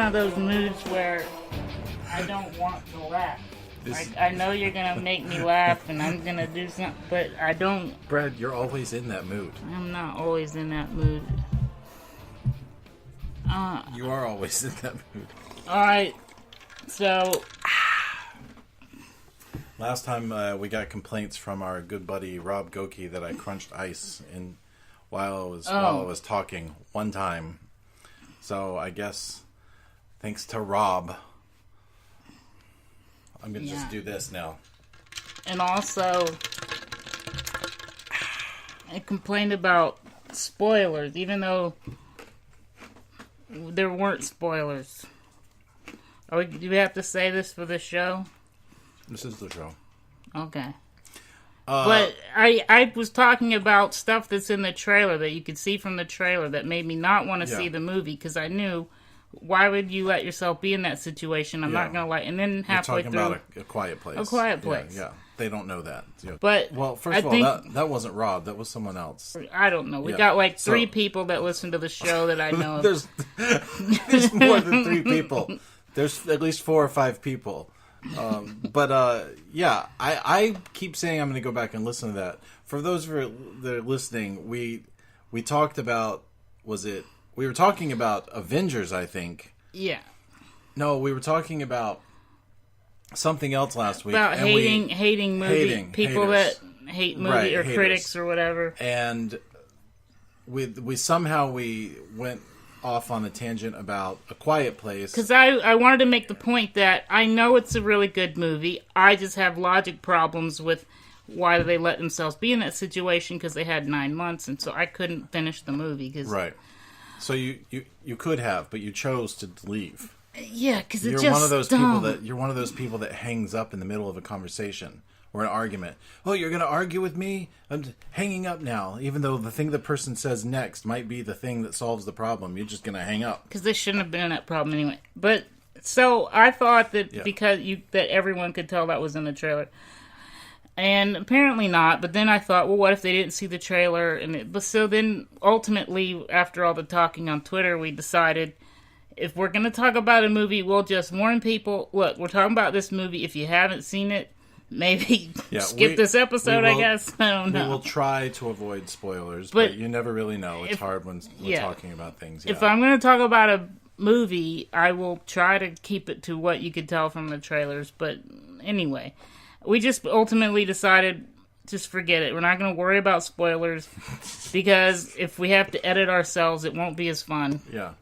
one of those moods where I don't want to laugh. I know you're going to make me laugh and I'm going to do something, but I don't. Brad, you're always in that mood. I'm not always in that mood. You are always in that mood. Alright, so. Last time we got complaints from our good buddy Rob Goki that I crunched ice while I was talking one time. So I guess thanks to Rob, I'm going to just do this now. And also, I complained about spoilers, even though there weren't spoilers. Do we have to say this for the show? This is the show. Okay. But I was talking about stuff that's in the trailer that you could see from the trailer that made me not want to see the movie because I knew, why would you let yourself be in that situation? I'm not going to like. And then halfway through, you're talking about a quiet place. A quiet place. Yeah, they don't know that. Yeah. But well, first of all, that wasn't Rob. That was someone else. I don't know. We got like three people that listen to the show that I know of. There's more than 3 people. There's at least 4 or 5 people. Yeah, I keep saying I'm going to go back and listen to that. For those that are listening, we talked about, we were talking about Avengers, I think. Yeah. No, we were talking about something else last week. About hating movie, people haters. that hate movie or haters. critics or whatever. And we somehow went off on a tangent about A Quiet Place. Because I wanted to make the point that I know it's a really good movie. I just have logic problems with why they let themselves be in that situation because they had 9 months, and so I couldn't finish the movie. Right. So you could have, but you chose to leave. Yeah, because it's You're just one of those dumb. You're one of those people that hangs up in the middle of a conversation or an argument. Oh, you're going to argue with me? I'm hanging up now, even though the thing the person says next might be the thing that solves the problem. You're just going to hang up. Because this shouldn't have been that problem anyway. But so I thought that because that everyone could tell that was in the trailer. And apparently not, but then I thought, well, what if they didn't see the trailer? But so then, ultimately, after all the talking on Twitter, we decided, if we're going to talk about a movie, we'll just warn people, look, we're talking about this movie. If you haven't seen it, maybe skip this episode, I guess. I don't know. We will try to avoid spoilers, but you never really know. It's hard when we're talking about things. Yeah. If I'm going to talk about a movie, I will try to keep it to what you could tell from the trailers. But anyway, we just ultimately decided, just forget it. We're not going to worry about spoilers because if we have to edit ourselves, it won't be as fun. Yeah.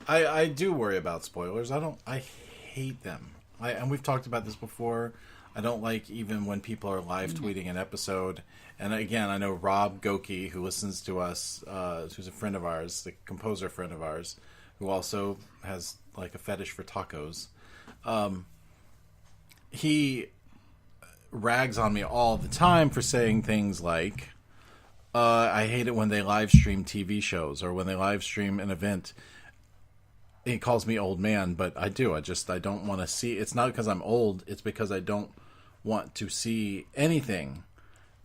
I do worry about spoilers. I hate them. And we've talked about this before. I don't like even when people are live tweeting an episode. And again, I know Rob Goki, who listens to us, who's a friend of ours, the composer friend of ours, who also has like a fetish for tacos. He rags on me all the time for saying things like, I hate it when they live stream TV shows or when they live stream an event. He calls me old man, but I do. I don't want to see. It's not because I'm old. It's because I don't want to see anything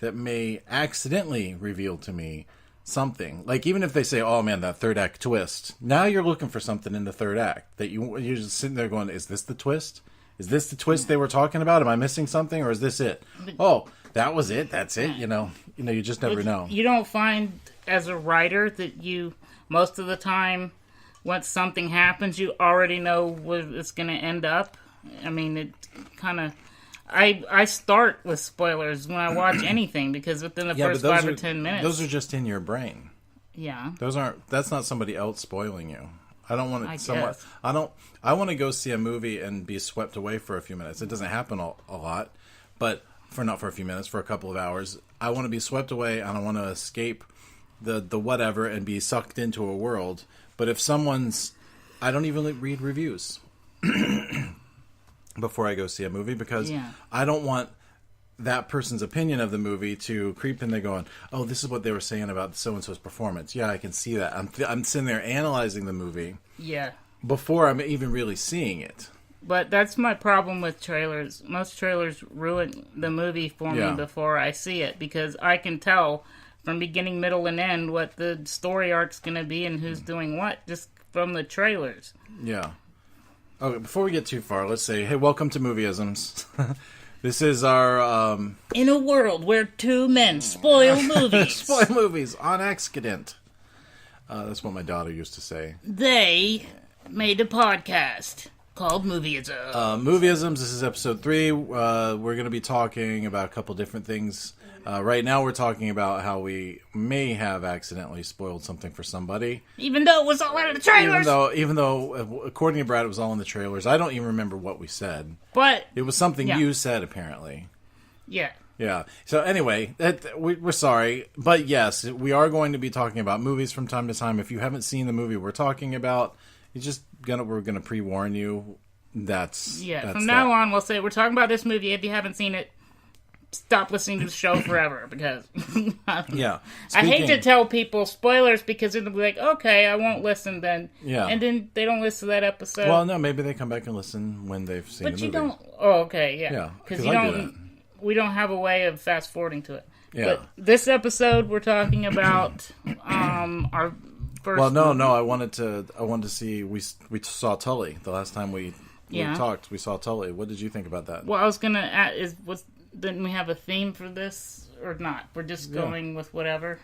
that may accidentally reveal to me something. Like, even if they say, oh man, that third act twist. Now you're looking for something in the third act that you're just sitting there going, is this the twist? Is this the twist they were talking about? Am I missing something, or is this it? Oh, that was it. That's it. You just never know. You don't find as a writer that you, most of the time, once something happens, you already know where it's going to end up. I mean, it kind of... I start with spoilers when I watch anything because within the first 5 or 10 minutes... Those are just in your brain. Yeah. That's not somebody else spoiling you. I don't want to... I want to go see a movie and be swept away for a few minutes. It doesn't happen a lot, but not for a few minutes, for a couple of hours. I want to be swept away and I want to escape the whatever and be sucked into a world. But if I don't even read reviews before I go see a movie because I don't want that person's opinion of the movie to creep in there going, oh, this is what they were saying about so-and-so's performance. Yeah, I can see that. I'm sitting there analyzing the movie before I'm even really seeing it. But that's my problem with trailers. Most trailers ruin the movie for me before I see it because I can tell from beginning, middle, and end what the story arc's going to be and who's doing what just from the trailers. Yeah. Okay, before we get too far, let's say, hey, welcome to Movieisms. This is our... In a world where two men spoil movies. Spoil movies on accident. That's what my daughter used to say. They made a podcast called Movieisms. Movieisms, this is episode 3. We're going to be talking about a couple different things. Right now we're talking about how we may have accidentally spoiled something for somebody. Even though it was all in the trailers. Even though, according to Brad, it was all in the trailers. I don't even remember what we said. But it was something you said, apparently. Yeah. Yeah. So anyway, we're sorry. But yes, we are going to be talking about movies from time to time. If you haven't seen the movie we're talking about, we're going to pre-warn you. That's from now on, we'll say we're talking about this movie. If you haven't seen it, stop listening to the show forever, because yeah. I hate to tell people spoilers, because it'll be like, okay, I won't listen then. Yeah. And then they don't listen to that episode. Well, no, maybe they come back and listen when they've seen the movie. But you don't... Oh, okay, yeah. Yeah, because you don't... We don't have a way of fast forwarding to it. Yeah. But this episode, we're talking about our first... Well, no, I wanted to see... We saw Tully the last time we talked. We saw Tully. What did you think about that? Well, I was going to add... Didn't we have a theme for this, or not? We're just going with whatever.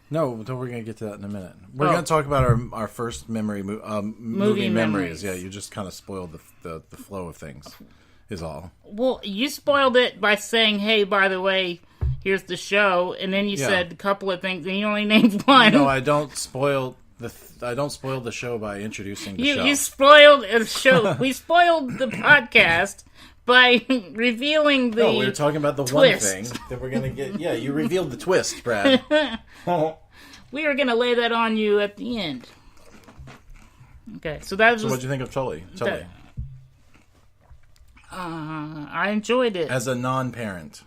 No, we're going to get to that in a minute. We're going to talk about our first movie memories. Yeah, you just kind of spoiled the flow of things, is all. Well, you spoiled it by saying, hey, by the way, here's the show, and then you said a couple of things, and you only named one. No, I don't spoil the show by introducing the show. You spoiled the show. We spoiled the podcast by revealing the we were talking about the twist. One thing that we're going to get. Yeah, you revealed the twist, Brad. We were going to lay that on you at the end. Okay, so that was... So what'd you think of Tully? I enjoyed it. As a non-parent.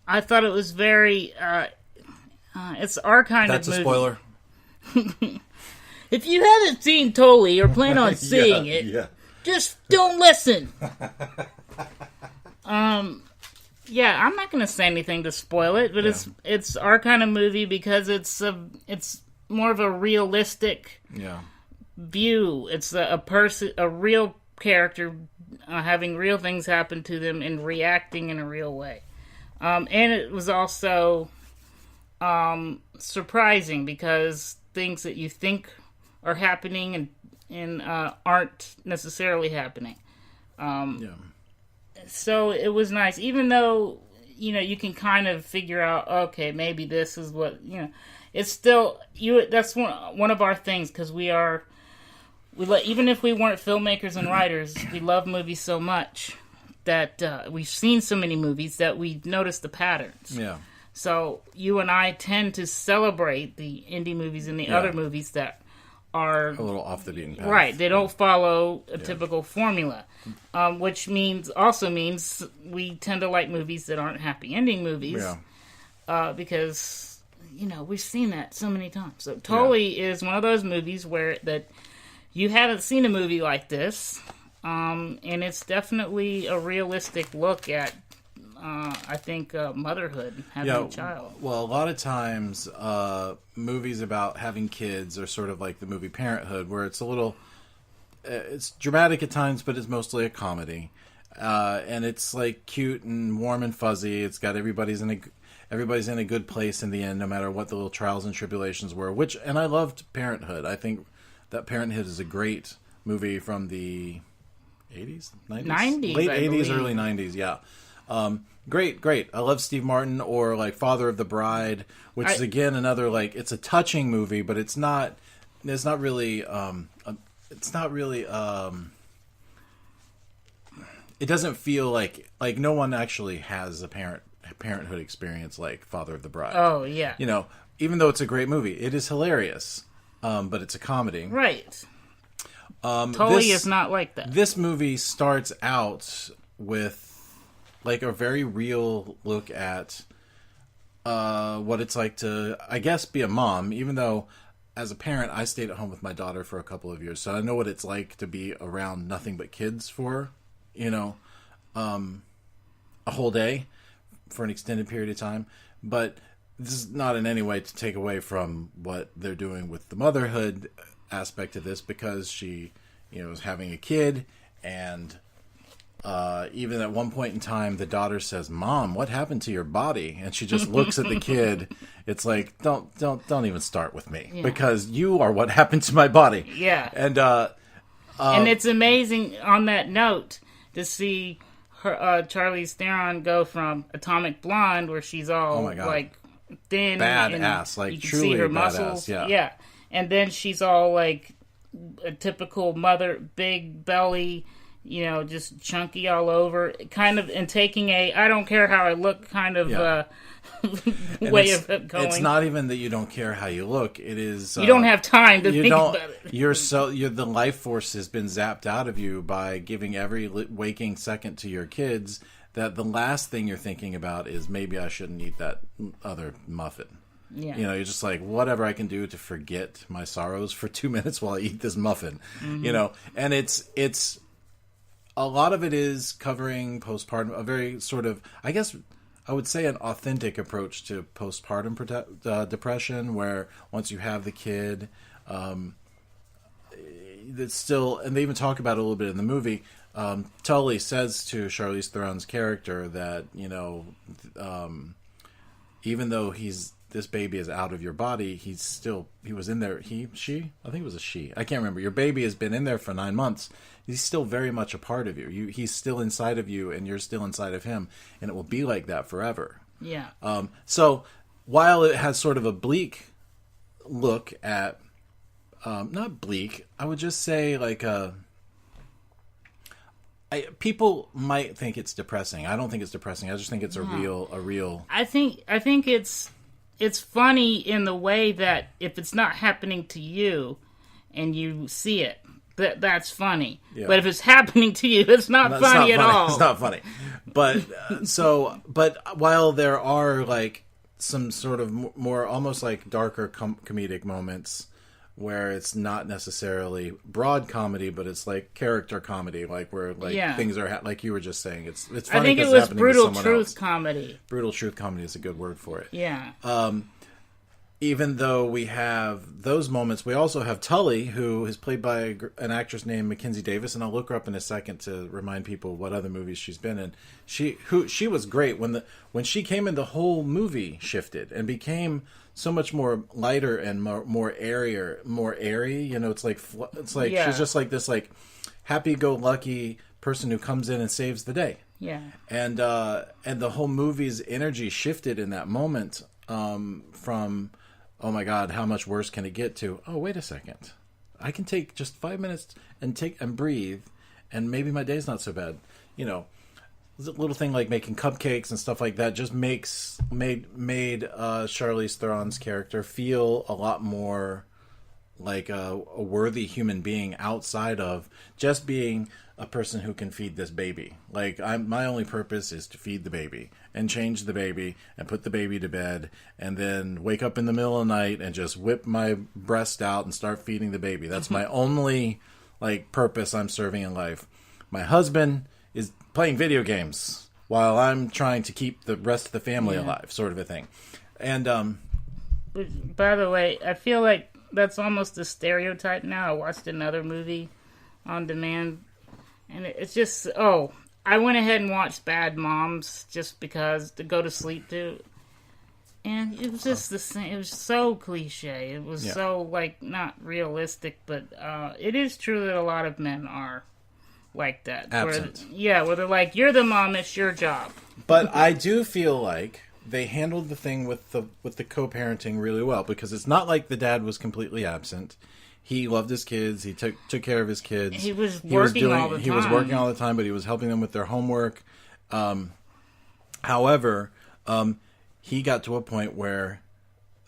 I thought it was very... it's our kind of movie. That's a spoiler. If you haven't seen Tully or plan on seeing it... Just don't listen. I'm not going to say anything to spoil it, but it's our kind of movie because it's more of a realistic view. It's a real character having real things happen to them and reacting in a real way. And it was also surprising because things that you think are happening and aren't necessarily happening. So it was nice, even though you can kind of figure out, okay, maybe this is what it's still that's one of our things, because even if we weren't filmmakers and writers, we love movies so much that we've seen so many movies that we notice the patterns. So you and I tend to celebrate the indie movies and the other movies that are a little off the beaten path. Right, they don't follow a typical formula, which also means we tend to like movies that aren't happy ending movies, because we've seen that so many times. So Tully is one of those movies that you haven't seen a movie like this, and it's definitely a realistic look at I think motherhood, having a child. Well, a lot of times movies about having kids are sort of like the movie Parenthood, where it's it's dramatic at times, but it's mostly a comedy, and it's like cute and warm and fuzzy. It's got everybody's in a good place in the end, no matter what the little trials and tribulations were. And I loved Parenthood. I think that Parenthood is a great movie from the 80s, 90s, late 80s, early 90s. Yeah. Great. I love Steve Martin, or like Father of the Bride, which is again another, like, it's a touching movie, but it's not really it doesn't feel like no one actually has a parenthood experience like Father of the Bride. Oh yeah. Even though it's a great movie, it is hilarious. But it's a comedy. Right. Tully is not like that. This movie starts out with like a very real look at what it's like to, I guess, be a mom, even though as a parent I stayed at home with my daughter for a couple of years, so I know what it's like to be around nothing but kids for a whole day for an extended period of time. But this is not in any way to take away from what they're doing with the motherhood aspect of this, because she is having a kid, and even at one point in time, the daughter says, "Mom, what happened to your body?" And she just looks at the kid. It's like, don't even start with me, because you are what happened to my body. Yeah. And it's amazing on that note to see her Charlize Theron go from Atomic Blonde, where she's all like thin, badass, like you can truly see her badass, muscles, yeah, and then she's all like a typical mother, big belly, just chunky all over, kind of, and taking I don't care how I look kind of way of it going. It's not even that you don't care how you look. It is you don't have time to think about it. The life force has been zapped out of you by giving every waking second to your kids. That the last thing you're thinking about is, maybe I shouldn't eat that other muffin. Yeah. You're just like, whatever I can do to forget my sorrows for 2 minutes while I eat this muffin. And it's a lot of it is covering postpartum, a very sort of, I guess I would say, an authentic approach to postpartum depression, where once you have the kid, it's still, and they even talk about it a little bit in the movie. Tully says to Charlize Theron's character that, even though this baby is out of your body, he was in there. She? I think it was a she. I can't remember. Your baby has been in there for 9 months. He's still very much a part of you. He's still inside of you, and you're still inside of him, and it will be like that forever. Yeah. So while it has sort of a bleak look at, not bleak, I would just say like people might think it's depressing. I don't think it's depressing. I just think it's a real. I think it's funny in the way that if it's not happening to you and you see it, that's funny. Yeah. But if it's happening to you, it's not funny at all. It's not funny. But but while there are like some sort of more almost like darker comedic moments where it's not necessarily broad comedy, but it's like character comedy, like where things are like you were just saying. It's funny. I think it was brutal truth comedy. Brutal truth comedy is a good word for it. Yeah. Even though we have those moments, we also have Tully, who is played by an actress named Mackenzie Davis, and I'll look her up in a second to remind people what other movies she's been in. She was great when she came in. The whole movie shifted and became so much more lighter and more airy. It's like she's just like this like happy-go-lucky person who comes in and saves the day. Yeah, and the whole movie's energy shifted in that moment from, oh my God, how much worse can it get, to, oh, wait a second, I can take just 5 minutes and breathe, and maybe my day's not so bad. A little thing like making cupcakes and stuff like that just made Charlize Theron's character feel a lot more like a worthy human being outside of just being a person who can feed this baby. Like, my only purpose is to feed the baby and change the baby and put the baby to bed and then wake up in the middle of the night and just whip my breast out and start feeding the baby. That's my only purpose I'm serving in life. My husband is playing video games while I'm trying to keep the rest of the family alive, sort of a thing. And by the way, I feel like that's almost a stereotype now. I watched another movie on demand, and it's just, I went ahead and watched Bad Moms just because, to go to sleep to. And it was just the same. It was so cliche. It was so, not realistic, but it is true that a lot of men are like that. Absent. Where they're like, you're the mom, it's your job. But I do feel like they handled the thing with the co-parenting really well, because it's not like the dad was completely absent. He loved his kids. He took care of his kids. He was working all the time. He was working all the time, but he was helping them with their homework. However, he got to a point where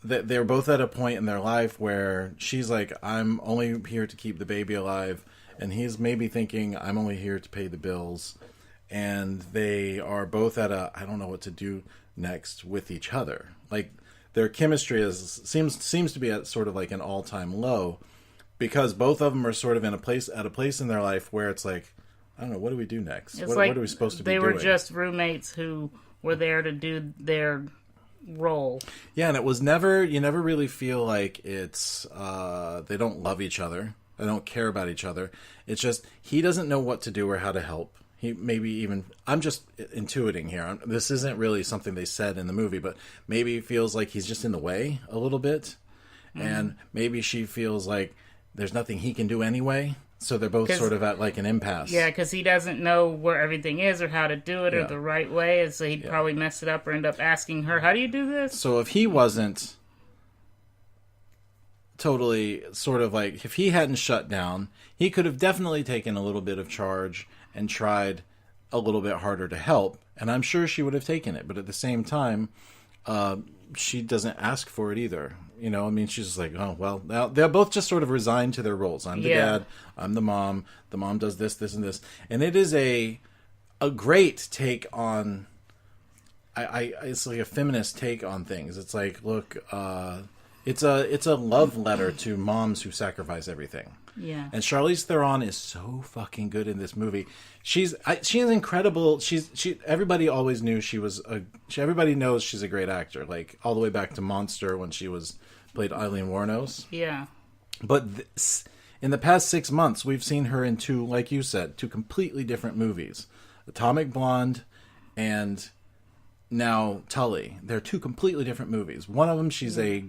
they're both at a point in their life where she's like, I'm only here to keep the baby alive. And he's maybe thinking, I'm only here to pay the bills. And they are both at I don't know what to do next with each other. Like, their chemistry seems to be at sort of like an all-time low, because both of them are sort of at a place in their life where it's like, I don't know, what do we do next? What are we supposed to be doing? They were just roommates who were there to do their role. Yeah, and it was never, you never really feel like it's, they don't love each other. They don't care about each other. It's just he doesn't know what to do or how to help. He maybe even, I'm just intuiting here. This isn't really something they said in the movie, but maybe he feels like he's just in the way a little bit. And maybe she feels like there's nothing he can do anyway. So they're both sort of at like an impasse. Yeah, because he doesn't know where everything is or how to do it or the right way. And so he'd probably mess it up or end up asking her, how do you do this? So if he wasn't totally sort of like, if he hadn't shut down, he could have definitely taken a little bit of charge and tried a little bit harder to help. And I'm sure she would have taken it. But at the same time, she doesn't ask for it either. You know, I mean, she's just like, oh, well, now they're both just sort of resigned to their roles. I'm the dad, I'm the mom. The mom does this, this, and this. And it is a great take on, it's like a feminist take on things. It's like, look, it's a love letter to moms who sacrifice everything. Yeah. And Charlize Theron is so fucking good in this movie. She is incredible. Everybody always knew everybody knows she's a great actor. Like all the way back to Monster when she played Eileen Wuornos. Yeah. But in the past 6 months, we've seen her in two, like you said, two completely different movies. Atomic Blonde and now Tully. They're two completely different movies. One of them, she's a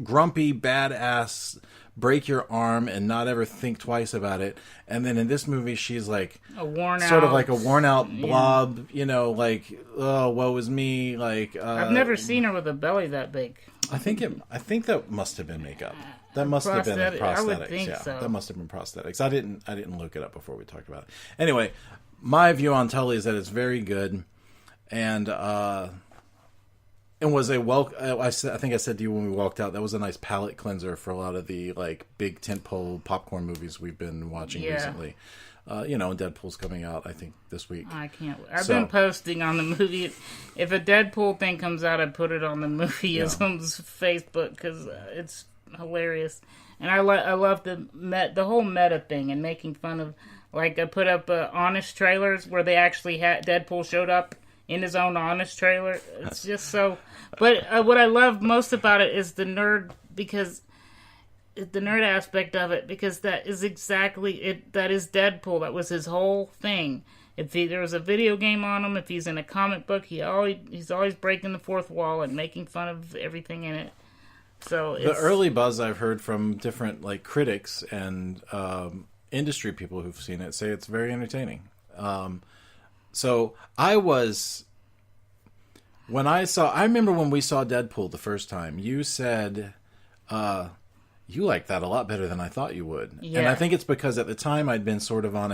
grumpy, badass, break your arm and not ever think twice about it. And then in this movie, she's like a worn out, sort of like a worn out blob, you know, like, oh, woe is me. Like, I've never seen her with a belly that big. I think that must have been makeup. That must have been prosthetics. I would think so. That must have been prosthetics. I didn't look it up before we talked about it. Anyway, my view on Tully is that it's very good, and was a I think I said to you when we walked out, that was a nice palate cleanser for a lot of the like big tentpole popcorn movies we've been watching recently. You know, Deadpool's coming out, I think, this week. I can't wait. I've been posting on the movie. If a Deadpool thing comes out, I put it on the Movieisms Facebook because it's hilarious. And I love the whole meta thing and making fun of, like, I put up Honest trailers where they actually had Deadpool showed up in his own Honest trailer. It's just so... But what I love most about it is the nerd, because... the nerd aspect of it, because that is exactly it. That is Deadpool. That was his whole thing. If there was a video game on him, if he's in a comic book, he's always breaking the fourth wall and making fun of everything in it. So the early buzz I've heard from different like critics and industry people who've seen it say it's very entertaining. So I remember when we saw Deadpool the first time, you said, you like that a lot better than I thought you would. Yeah. And I think it's because at the time I'd been sort of on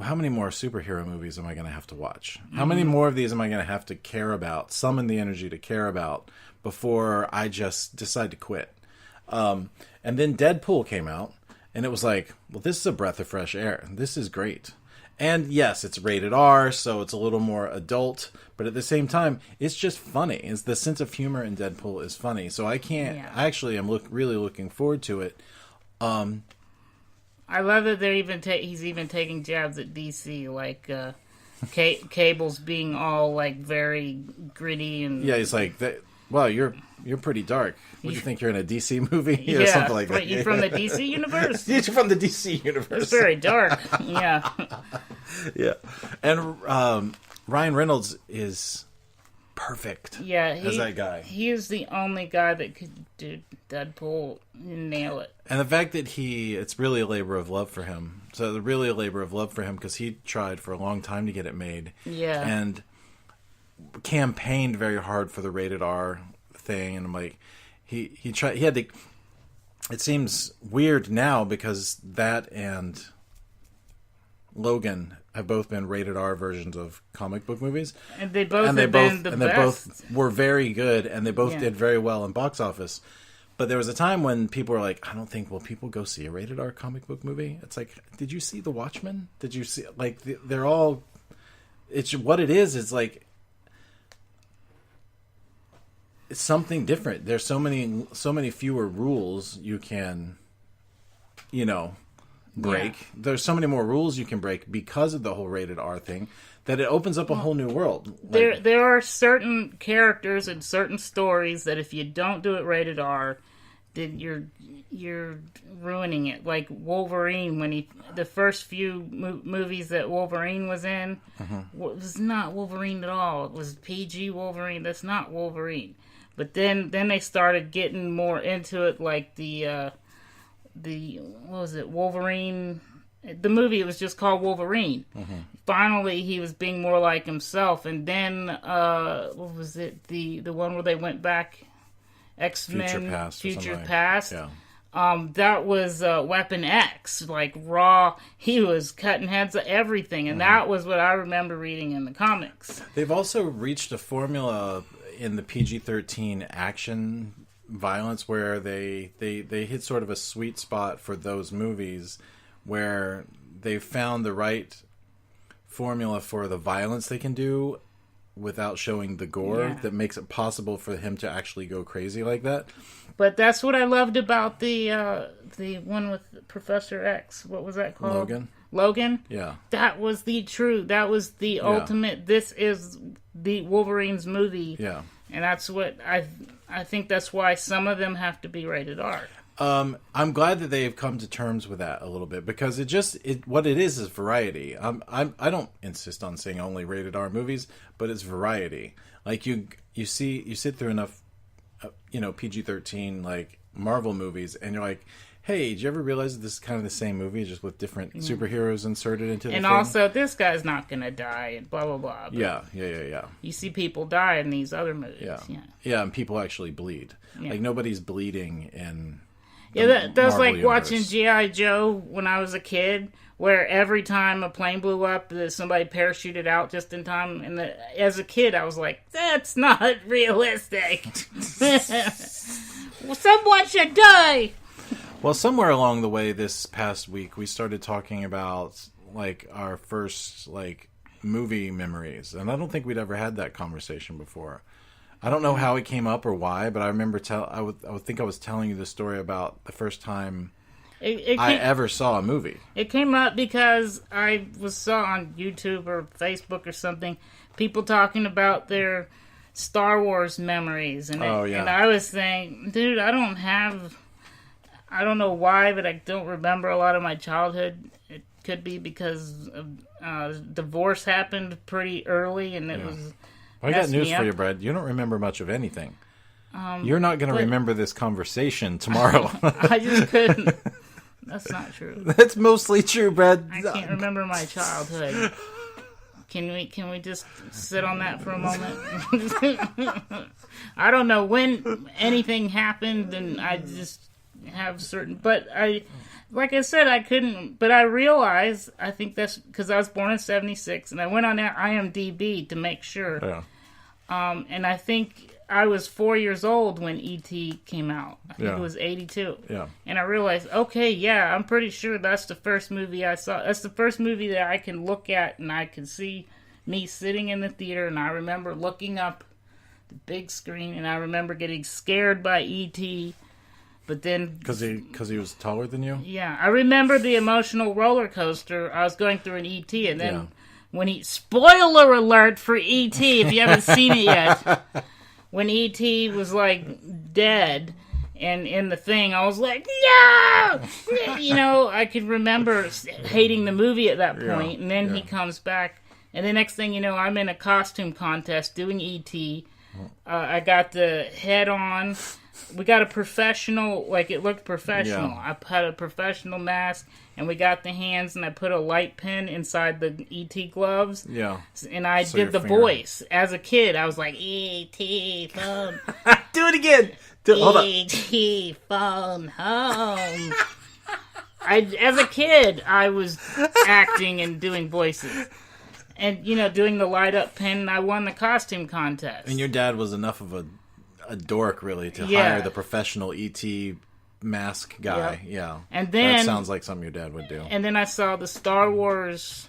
how many more superhero movies am I going to have to watch? How many more of these am I going to have to care about, summon the energy to care about before I just decide to quit? And then Deadpool came out, and it was like, well, this is a breath of fresh air. This is great. And yes, it's rated R, so it's a little more adult, but at the same time, it's just funny. It's the sense of humor in Deadpool is funny. So I am really looking forward to it. I love that he's even taking jabs at DC, like Cable's being all like very gritty and he's like, wow, you're pretty dark. What do you think, you're in a DC movie or something like that? You're from the DC universe. You're from the DC universe. It's very dark. Yeah. Yeah, and Ryan Reynolds is perfect. Yeah, as that guy. He is the only guy that could do Deadpool and nail it. And the fact that it's really a labor of love for him. So really a labor of love for him because he tried for a long time to get it made. Yeah, and campaigned very hard for the rated R thing, and I'm like, he tried. He had to. It seems weird now because that and Logan have both been rated R versions of comic book movies, and they both been the best. They both were very good, and they both did very well in box office. But there was a time when people were like, I don't think, will people go see a rated R comic book movie? It's like, did you see The Watchmen? Did you see, like, they're all, it's what it is. It's like, it's something different. There's so many fewer rules you can, break. Yeah. There's so many more rules you can break because of the whole rated R thing that it opens up a whole new world. There are certain characters and certain stories that if you don't do it rated R, then you're ruining it. Like Wolverine, when the first few movies that Wolverine was in was not Wolverine at all. It was PG Wolverine. That's not Wolverine. But then they started getting more into it, like the what was it, Wolverine? The movie, it was just called Wolverine. Finally, he was being more like himself. And then, what was it? The one where they went back, X-Men, Future Past. Yeah. That was Weapon X, like Raw. He was cutting heads of everything. And that was what I remember reading in the comics. They've also reached a formula in the PG-13 action violence where they hit sort of a sweet spot for those movies where they've found the right formula for the violence they can do without showing the gore that makes it possible for him to actually go crazy like that. But that's what I loved about the one with Professor X. What was that called? Logan? Yeah. That was the ultimate, this is the Wolverine's movie. Yeah. And that's what I think that's why some of them have to be rated R. I'm glad that they've come to terms with that a little bit, because what it is variety. I don't insist on saying only rated R movies, but it's variety. Like you sit through enough, PG-13 like Marvel movies, and you're like, hey, did you ever realize that this is kind of the same movie, just with different superheroes inserted into the thing? And also, this guy's not going to die, and blah, blah, blah. Yeah. You see people die in these other movies. Yeah, and people actually bleed. Yeah. Like, nobody's bleeding in... Yeah, that was like watching G.I. Joe when I was a kid, where every time a plane blew up, somebody parachuted out just in time. And as a kid, I was like, that's not realistic. Someone should die. Well, somewhere along the way this past week, we started talking about like our first like movie memories, and I don't think we'd ever had that conversation before. I don't know how it came up or why, but I remember I was telling you the story about the first time I ever saw a movie. It came up because I saw on YouTube or Facebook or something people talking about their Star Wars memories, and and I was saying, dude, I don't know why, but I don't remember a lot of my childhood. It could be because divorce happened pretty early, and it was. I got news for you, Brad. You don't remember much of anything. You're not going to remember this conversation tomorrow. I just couldn't. That's not true. That's mostly true, Brad. I can't remember my childhood. Can we just sit on that for a moment? I don't know when anything happened, and I just have certain... But like I said, I couldn't... But I realized, I think that's because I was born in 1976, and I went on IMDb to make sure. Yeah. And I think I was 4 years old when E.T. came out. I think it was 1982. Yeah. And I realized, okay, yeah, I'm pretty sure that's the first movie I saw. That's the first movie that I can look at, and I can see me sitting in the theater, and I remember looking up the big screen, and I remember getting scared by E.T., but then... Because he was taller than you? Yeah. I remember the emotional roller coaster. I was going through an E.T., and then... Yeah. When spoiler alert for E.T. if you haven't seen it yet. When E.T. was like dead and in the thing, I was like, no! I could remember hating the movie at that point. And then he comes back. And the next thing you know, I'm in a costume contest doing E.T. I got the head on. We got a professional, like it looked professional. Yeah. I had a professional mask, and we got the hands, and I put a light pen inside the E.T. gloves. Yeah. And I did the voice. As a kid, I was like, E.T. phone. Do it again. E.T. phone home. As a kid, I was acting and doing voices. And, doing the light up pen, and I won the costume contest. And your dad was enough of a dork, really, to hire the professional E.T. mask guy. Yeah. And then... That sounds like something your dad would do. And then I saw the Star Wars...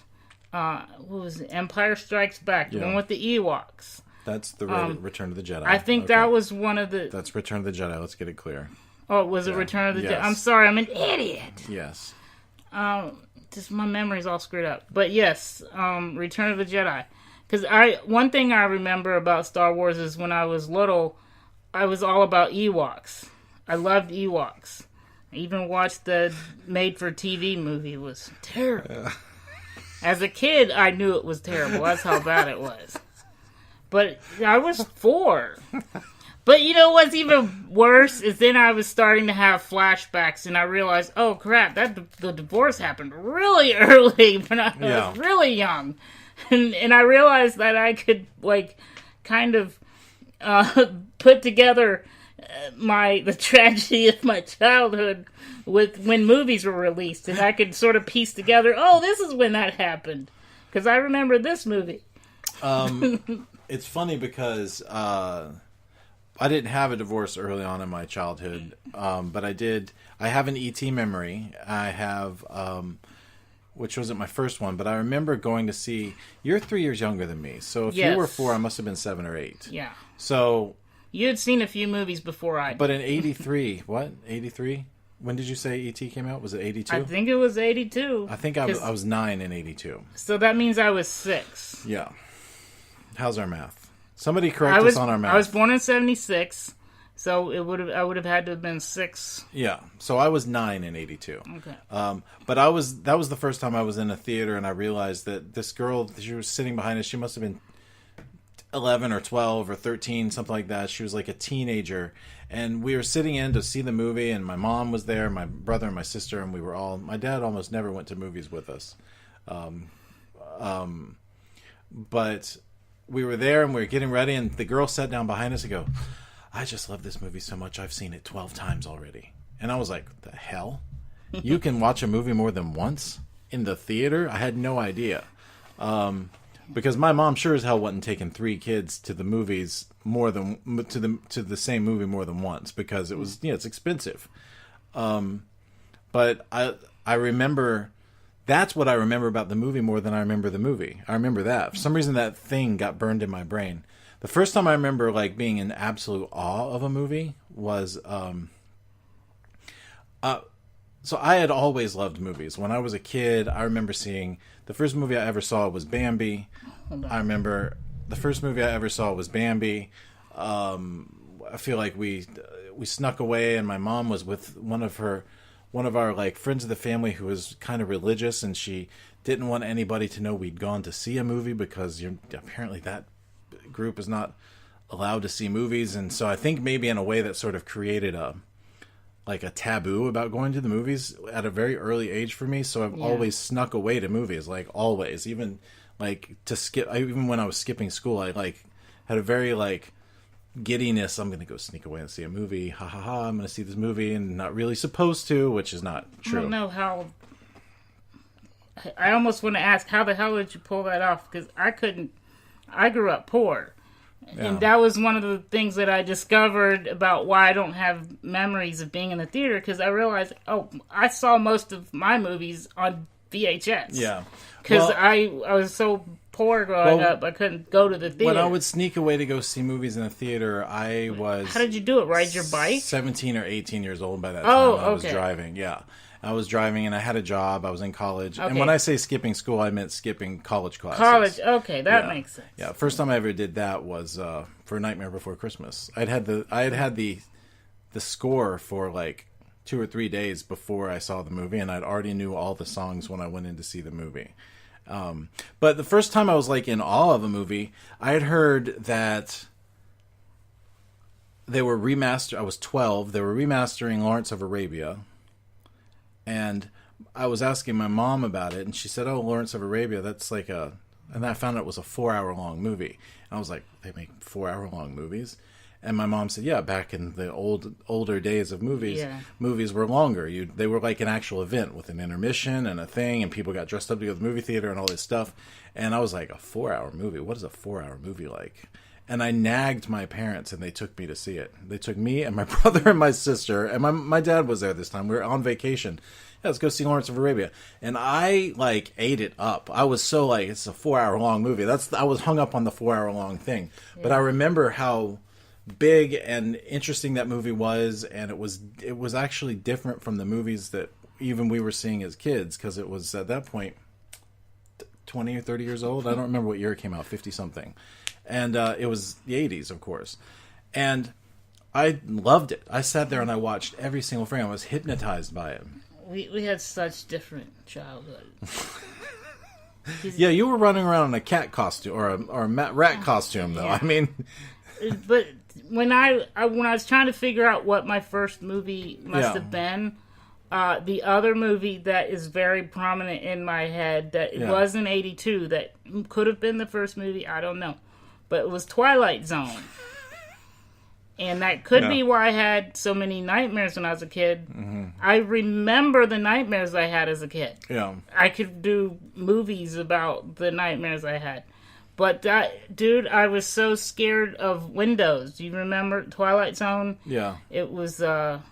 what was it? Empire Strikes Back. The one with the Ewoks. That's the Return of the Jedi. I think that was one of the... That's Return of the Jedi. Let's get it clear. Oh, was it Return of the Jedi? I'm sorry, I'm an idiot. Yes. Just my memory's all screwed up. But yes, Return of the Jedi. Because one thing I remember about Star Wars is when I was little... I was all about Ewoks. I loved Ewoks. I even watched the made-for-TV movie. It was terrible. As a kid, I knew it was terrible. That's how bad it was. But I was 4. But you know what's even worse is then I was starting to have flashbacks, and I realized, oh crap, the divorce happened really early when I was really young, and I realized that I could kind of put together the tragedy of my childhood with when movies were released, and I could sort of piece together, oh, this is when that happened because I remember this movie. It's funny because. I didn't have a divorce early on in my childhood, but I did. I have an ET memory. I have, which wasn't my first one, but I remember going to see. You're 3 years younger than me, so if you were 4, I must have been 7 or 8. Yeah. So you had seen a few movies before I did. But in '83, what 83? When did you say ET came out? Was it '82? I think it was '82. I think I was 9 in '82. So that means I was 6. Yeah. How's our math? Somebody correct us on our math. I was born in '76, so I would have had to have been 6. Yeah, so I was 9 in '82. Okay. But that was the first time I was in a theater, and I realized that this girl, she was sitting behind us. She must have been 11 or 12 or 13, something like that. She was like a teenager, and we were sitting in to see the movie, and my mom was there, my brother and my sister, and my dad almost never went to movies with us. But we were there and we were getting ready, and the girl sat down behind us and go, I just love this movie so much. I've seen it 12 times already. And I was like, the hell? You can watch a movie more than once in the theater? I had no idea. Because my mom sure as hell wasn't taking 3 kids to the movies to the same movie more than once because it was, it's expensive. But I remember. That's what I remember about the movie more than I remember the movie. I remember that. For some reason, that thing got burned in my brain. The first time I remember being in absolute awe of a movie was... so I had always loved movies. When I was a kid, I remember seeing... The first movie I ever saw was Bambi. I remember the first movie I ever saw was Bambi. I feel like we snuck away, and my mom was with one of our friends of the family who was kind of religious, and she didn't want anybody to know we'd gone to see a movie because apparently that group is not allowed to see movies. And so I think maybe in a way that sort of created a taboo about going to the movies at a very early age for me. So I've always snuck away to movies, always, even to skip. Even when I was skipping school, I had a very giddiness. I'm going to go sneak away and see a movie. Ha ha ha! I'm going to see this movie and not really supposed to, which is not true. I don't know how. I almost want to ask, how the hell did you pull that off? Because I couldn't. I grew up poor, and that was one of the things that I discovered about why I don't have memories of being in the theater. Because I realized, I saw most of my movies on VHS. Yeah, because I was so poor growing up, I couldn't go to the theater. When I would sneak away to go see movies in the theater, I was... How did you do it? Ride your bike? 17 or 18 years old by that time. I was driving, I was driving, and I had a job. I was in college. Okay. And when I say skipping school, I meant skipping college classes. Okay, that makes sense. Yeah, first time I ever did that was for Nightmare Before Christmas. I had the score for 2 or 3 days before I saw the movie, and I'd already knew all the songs when I went in to see the movie. But the first time I was in awe of a movie, I had heard that they were I was 12. They were remastering Lawrence of Arabia, and I was asking my mom about it, and she said, "Oh, Lawrence of Arabia, that's and I found out it was a 4-hour-long movie. And I was like, they make 4-hour-long movies? And my mom said, yeah, back in the older days of movies, movies were longer. They were like an actual event with an intermission and a thing, and people got dressed up to go to the movie theater and all this stuff. And I was like, a 4-hour movie? What is a 4-hour movie like? And I nagged my parents, and they took me to see it. They took me and my brother and my sister, and my dad was there this time. We were on vacation. Yeah, let's go see Lawrence of Arabia. And I, ate it up. I was so, it's a 4-hour-long movie. I was hung up on the 4-hour-long thing. Yeah. But I remember how big and interesting that movie was, and it was actually different from the movies that even we were seeing as kids, because it was, at that point, 20 or 30 years old. I don't remember what year it came out, 50-something. And it was the 80s, of course. And I loved it. I sat there and I watched every single frame. I was hypnotized by it. We had such different childhoods. Yeah, you were running around in a cat costume or a rat costume, though. Yeah. I mean, but when I was trying to figure out what my first movie must have been, the other movie that is very prominent in my head that it was in '82 that could have been the first movie, I don't know, but it was Twilight Zone. And that could be why I had so many nightmares when I was a kid. Mm-hmm. I remember the nightmares I had as a kid. Yeah, I could do movies about the nightmares I had. But dude, I was so scared of windows. Do you remember Twilight Zone? Yeah. It was the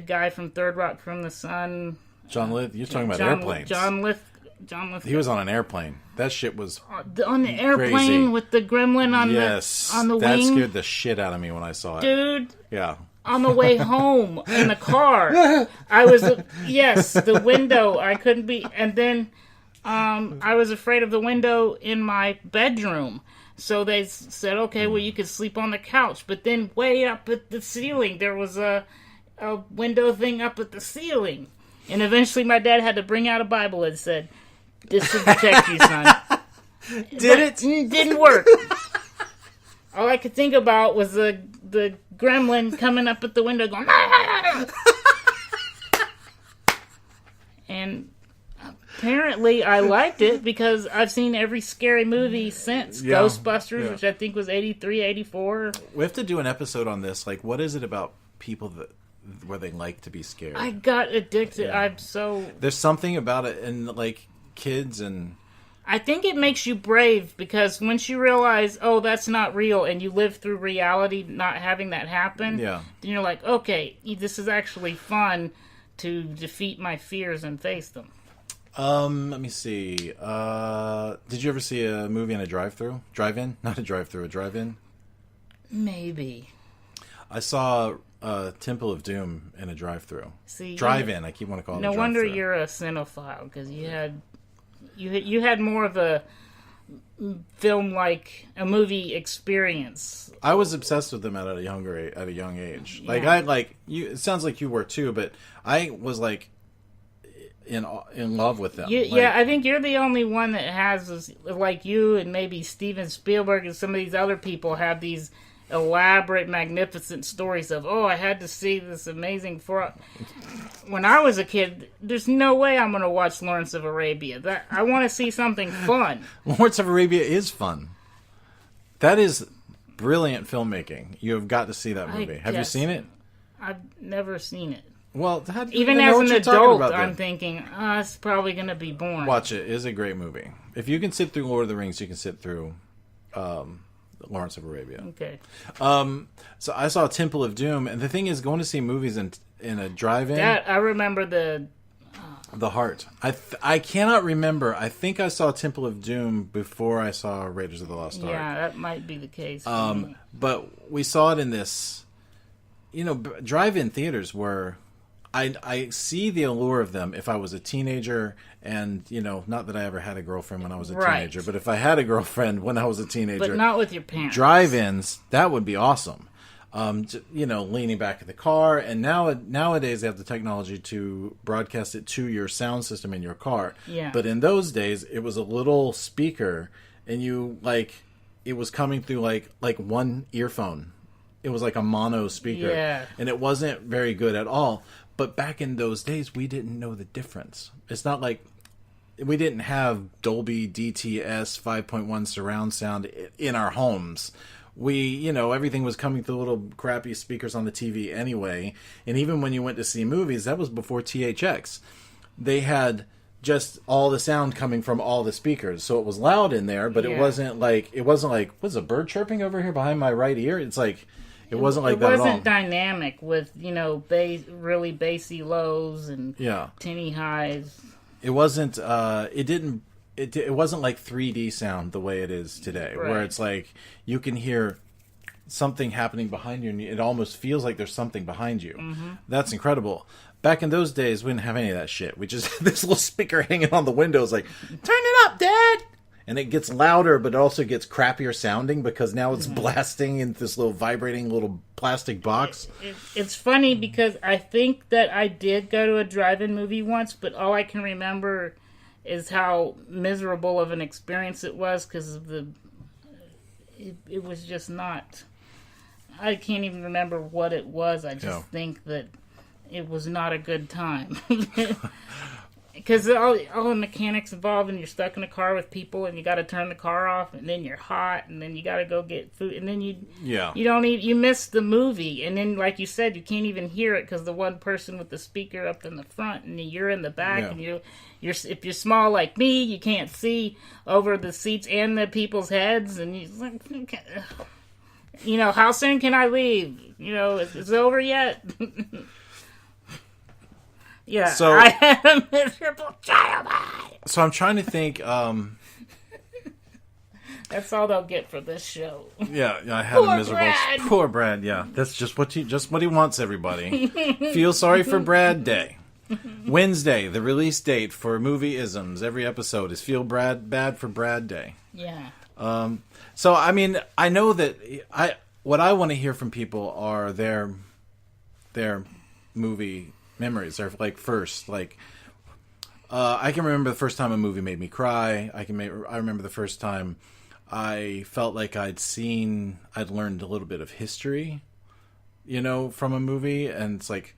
guy from Third Rock from the Sun. John Lithgow. You're talking about airplanes. John Lithgow. He was on an airplane. That shit was on the airplane crazy. With the gremlin on the wing. That scared the shit out of me when I saw it. Dude. Yeah. On the way home in the car, I was the window. I couldn't be, and then I was afraid of the window in my bedroom. So they said, okay, well, you could sleep on the couch. But then way up at the ceiling, there was a window thing up at the ceiling. And eventually my dad had to bring out a Bible and said, this will protect you, son. It didn't work. All I could think about was the gremlin coming up at the window going, and apparently I liked it because I've seen every scary movie since. Ghostbusters, which I think was 83, 84. We have to do an episode on this. Like, what is it about people where they like to be scared? I got addicted. There's something about it, and like kids, and I think it makes you brave because once you realize, oh, that's not real, and you live through reality not having that happen, then you're like, okay, this is actually fun to defeat my fears and face them. Let me see. Did you ever see a movie in a drive-thru? Drive-in? Not a drive-thru, a drive-in? Maybe. I saw Temple of Doom in a drive-thru. Drive-in, I keep wanting to call it a drive-thru. No wonder you're a cinephile, because you had more of a film, like a movie experience. I was obsessed with them at a young age. Like it sounds like you were too, but I was like in love with them. I think you're the only one that has, like you and maybe Steven Spielberg and some of these other people have these elaborate, magnificent stories of, I had to see this amazing. When I was a kid, there's no way I'm going to watch Lawrence of Arabia. I want to see something fun. Lawrence of Arabia is fun. That is brilliant filmmaking. You have got to see that movie. Have you seen it? I've never seen it. Well, even as an adult, I'm thinking, it's probably going to be boring. Watch it. It is a great movie. If you can sit through Lord of the Rings, you can sit through Lawrence of Arabia. Okay. So I saw Temple of Doom, and the thing is, going to see movies in a drive-in. I remember the Heart. I cannot remember. I think I saw Temple of Doom before I saw Raiders of the Lost Ark. Yeah, that might be the case. But we saw it in this, drive-in theaters where I see the allure of them if I was a teenager, and not that I ever had a girlfriend when I was a teenager, but if I had a girlfriend when I was a teenager, but not with your parents, drive-ins, that would be awesome. Leaning back in the car, and nowadays they have the technology to broadcast it to your sound system in your car. Yeah. But in those days, it was a little speaker, and it was coming through like one earphone. It was like a mono speaker, and it wasn't very good at all. But back in those days, we didn't know the difference. It's not like we didn't have Dolby DTS 5.1 surround sound in our homes. We, everything was coming through little crappy speakers on the TV anyway. And even when you went to see movies, that was before THX. They had just all the sound coming from all the speakers. So it was loud in there, but it wasn't like, what's a bird chirping over here behind my right ear? It's like, it wasn't like that at all. It wasn't dynamic with, really bassy lows and tinny highs. It wasn't, it wasn't like 3D sound the way it is today, where it's like you can hear something happening behind you and it almost feels like there's something behind you. Mm-hmm. That's incredible. Back in those days, we didn't have any of that shit. We just had this little speaker hanging on the window. It's like, turn it up, Dad! and it gets louder, but it also gets crappier sounding because now it's blasting into this little vibrating little plastic box. It's funny because I think that I did go to a drive-in movie once, but all I can remember is how miserable of an experience it was because of it was just not. I can't even remember what it was. I just think that it was not a good time. Because all the mechanics involved, and you're stuck in a car with people, and you got to turn the car off, and then you're hot, and then you got to go get food, and then you miss the movie, and then like you said, you can't even hear it because the one person with the speaker up in the front, and you're in the back, and you're if you're small like me, you can't see over the seats and the people's heads, and you like, how soon can I leave? Is it over yet? Yeah, so, I had a miserable childhood. So I'm trying to think. That's all they'll get for this show. Yeah, I had a miserable. Brad. Poor Brad. Yeah, that's just what he wants. Everybody, feel sorry for Brad Day. Wednesday, the release date for Movieisms. Every episode is feel bad for Brad Day. Yeah. So I mean, I know that what I want to hear from people are their movie memories are like first, like I can remember the first time a movie made me cry. I remember the first time I felt like I'd learned a little bit of history, from a movie, and it's like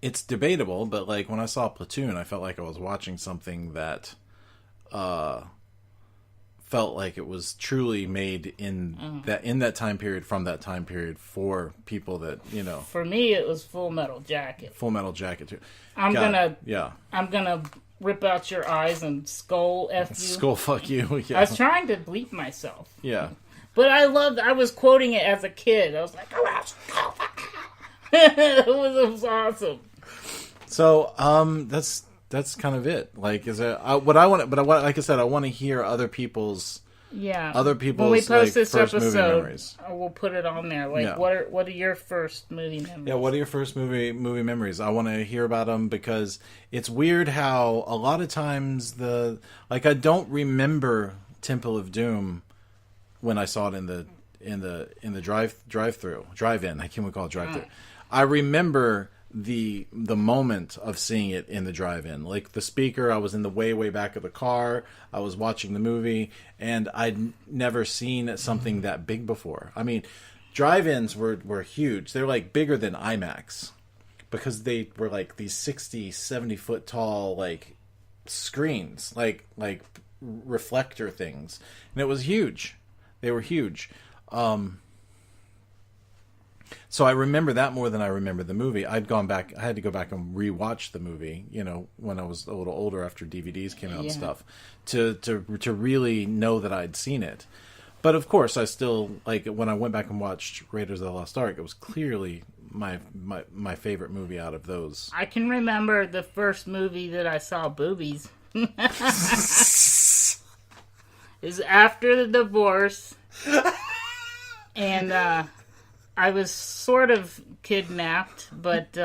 it's debatable, but like when I saw Platoon, I felt like I was watching something that felt like it was truly made in that time period, from that time period, for people that For me, it was Full Metal Jacket. Full Metal Jacket too. I'm gonna rip out your eyes and skull f you. Skull fuck you. Yeah. I was trying to bleep myself. Yeah. But I was quoting it as a kid. I was like, oh, skull fuck you. It was awesome. So that's kind of it. Like, what I want? But like I said, I want to hear other people's when we post this first episode, movie memories. We'll put it on there. Like, what are your first movie memories? Yeah, what are your first movie memories? I want to hear about them because it's weird how a lot of times I don't remember Temple of Doom when I saw it in the drive-in. I can't call it drive-through. I remember the moment of seeing it in the drive-in, like the speaker. I was in the way back of the car. I was watching the movie, and I'd never seen something that big before. I mean, drive-ins were huge. They're like bigger than IMAX because they were like these 60, 70 foot tall like screens, like reflector things, and it was huge. They were huge. So I remember that more than I remember the movie. I had to go back and rewatch the movie, when I was a little older after DVDs came out and stuff, to really know that I'd seen it. But of course, I still, like, when I went back and watched Raiders of the Lost Ark, it was clearly my favorite movie out of those. I can remember the first movie that I saw boobies. Is after the divorce, and I was sort of kidnapped, but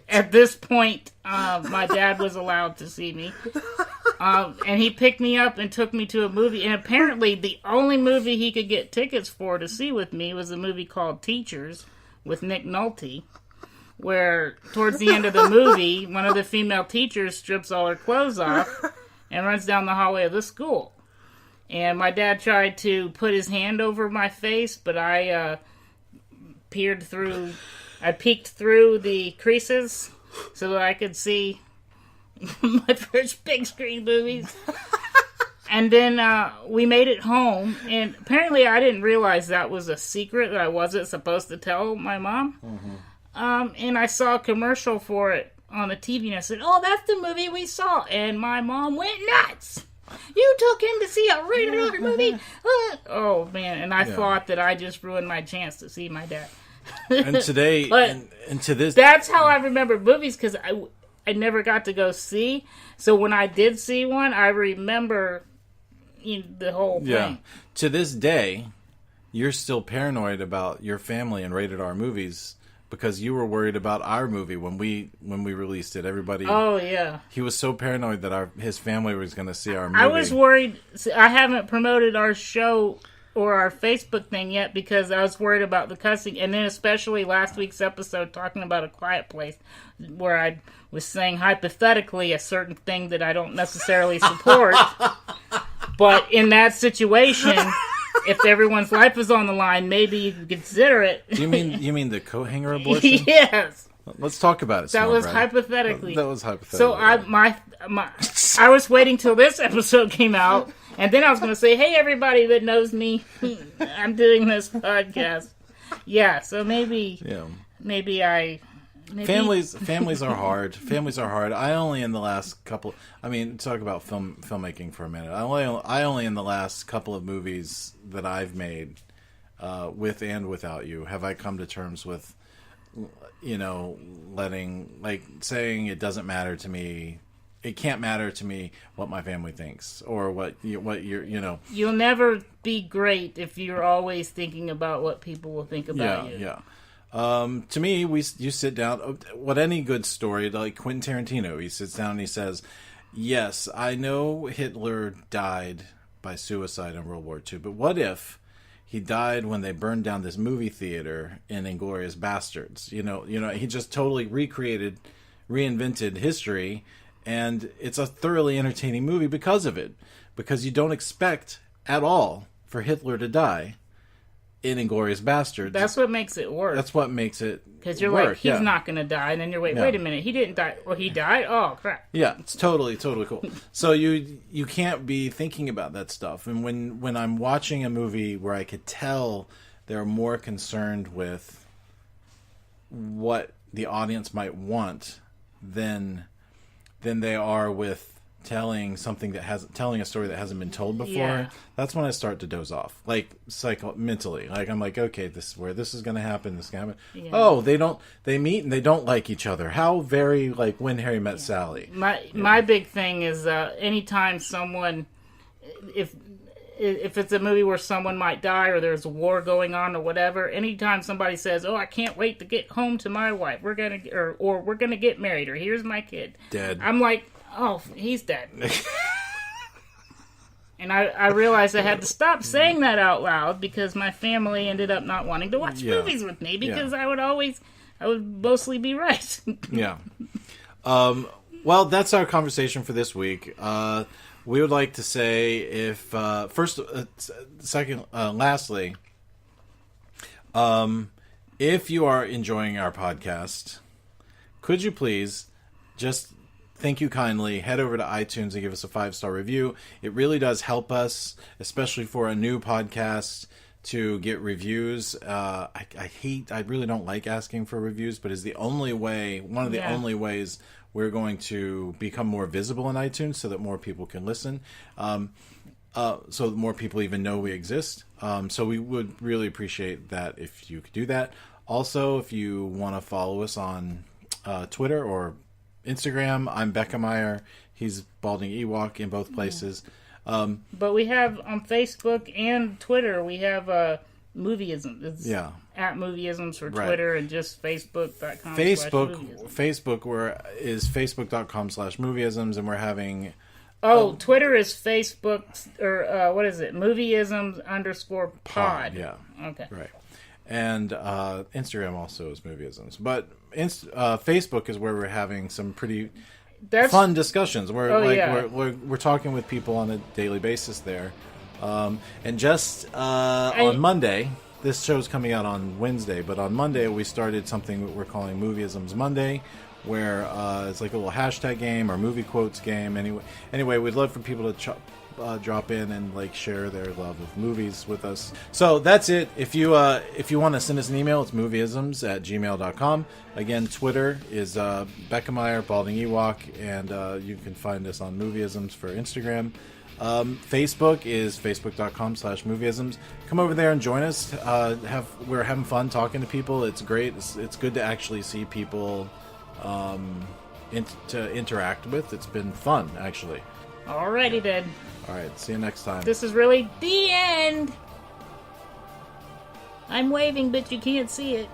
at this point, my dad was allowed to see me. And he picked me up and took me to a movie. And apparently the only movie he could get tickets for to see with me was a movie called Teachers with Nick Nolte, where towards the end of the movie, one of the female teachers strips all her clothes off and runs down the hallway of the school. And my dad tried to put his hand over my face, but I peeked through the creases so that I could see my first big screen movies. And then we made it home, and apparently I didn't realize that was a secret that I wasn't supposed to tell my mom. Mm-hmm. And I saw a commercial for it on the TV, and I said, "Oh, that's the movie we saw." And my mom went nuts. "You took him to see a rated R movie?" Oh, man. And I thought that I just ruined my chance to see my dad. And today, and to this... That's how I remember movies, because I never got to go see. So when I did see one, I remember the whole thing. Yeah. To this day, you're still paranoid about your family and rated R movies because you were worried about our movie when we released it. Everybody. Oh yeah. He was so paranoid that his family was going to see our movie. I was worried. I haven't promoted our show or our Facebook thing yet because I was worried about the cussing, and then especially last week's episode talking about A Quiet Place, where I was saying hypothetically a certain thing that I don't necessarily support, but in that situation, if everyone's life is on the line, maybe you can consider it. You mean the coat hanger abortion? Yes. Let's talk about it. That was hypothetically. That was hypothetical. So I was waiting till this episode came out. And then I was going to say, hey, everybody that knows me, I'm doing this podcast. Yeah, so maybe Families are hard. Families are hard. I only in the last couple... I mean, talk about filmmaking for a minute. I only in the last couple of movies that I've made, with and without you, have I come to terms with, saying it doesn't matter to me. It can't matter to me what my family thinks or what you're. You'll never be great if you're always thinking about what people will think about you. Yeah. To me, you sit down. What any good story, like Quentin Tarantino, he sits down and he says, "Yes, I know Hitler died by suicide in World War II, but what if he died when they burned down this movie theater in Inglourious Bastards? He just totally reinvented history." And it's a thoroughly entertaining movie because of it. Because you don't expect at all for Hitler to die in Inglourious Bastards. That's what makes it work. That's what makes it because you're like, he's not going to die. And then you're wait a minute, he didn't die. Well, he died? Oh, crap. Yeah, it's totally cool. So you can't be thinking about that stuff. And when I'm watching a movie where I could tell they're more concerned with what the audience might want than they are with telling a story that hasn't been told before. Yeah. That's when I start to doze off, like mentally. Like I'm like, okay, this is where this is going to happen. This is going to happen. Yeah. Oh, they meet and they don't like each other. How very like When Harry Met Sally. My big thing is anytime someone, if it's a movie where someone might die or there's a war going on or whatever, anytime somebody says, "Oh, I can't wait to get home to my wife. We're gonna get married," or "Here's my kid," dead. I'm like, "Oh, he's dead." And I realized I had to stop saying that out loud because my family ended up not wanting to watch movies with me because I would mostly be right. Yeah. Well, that's our conversation for this week. We would like to say lastly, if you are enjoying our podcast, could you please just thank you kindly, head over to iTunes and give us a 5-star review. It really does help us, especially for a new podcast, to get reviews. I really don't like asking for reviews, but it's one of the only ways we're going to become more visible in iTunes so that more people can listen. So that more people even know we exist. So we would really appreciate that if you could do that. Also, if you want to follow us on Twitter or Instagram, I'm Becca Meyer. He's Balding Ewok in both places. But we have on Facebook and Twitter, we have Movieisms. It's at Movieisms for Twitter and just Facebook.com. Facebook is Facebook.com/Movieisms, and we're having. Twitter is Facebook or what is it? Movieisms_pod. Yeah. Okay. Right. And Instagram also is Movieisms, but Facebook is where we're having some pretty fun discussions. We're talking with people on a daily basis there. And just on Monday, this show's coming out on Wednesday, but on Monday we started something that we're calling Movieisms Monday, where it's like a little hashtag game or movie quotes game. Anyway, we'd love for people to drop in and like share their love of movies with us. So that's it. If you want to send us an email, it's movieisms@gmail.com. Again, Twitter is Becca Meyer, Balding Ewok, and you can find us on Movieisms for Instagram. Facebook is facebook.com/Movieisms. Come over there and join us. We're having fun talking to people. It's great. It's good to actually see people to interact with. It's been fun, actually. Alrighty then. Alright, see you next time. This is really the end. I'm waving, but you can't see it.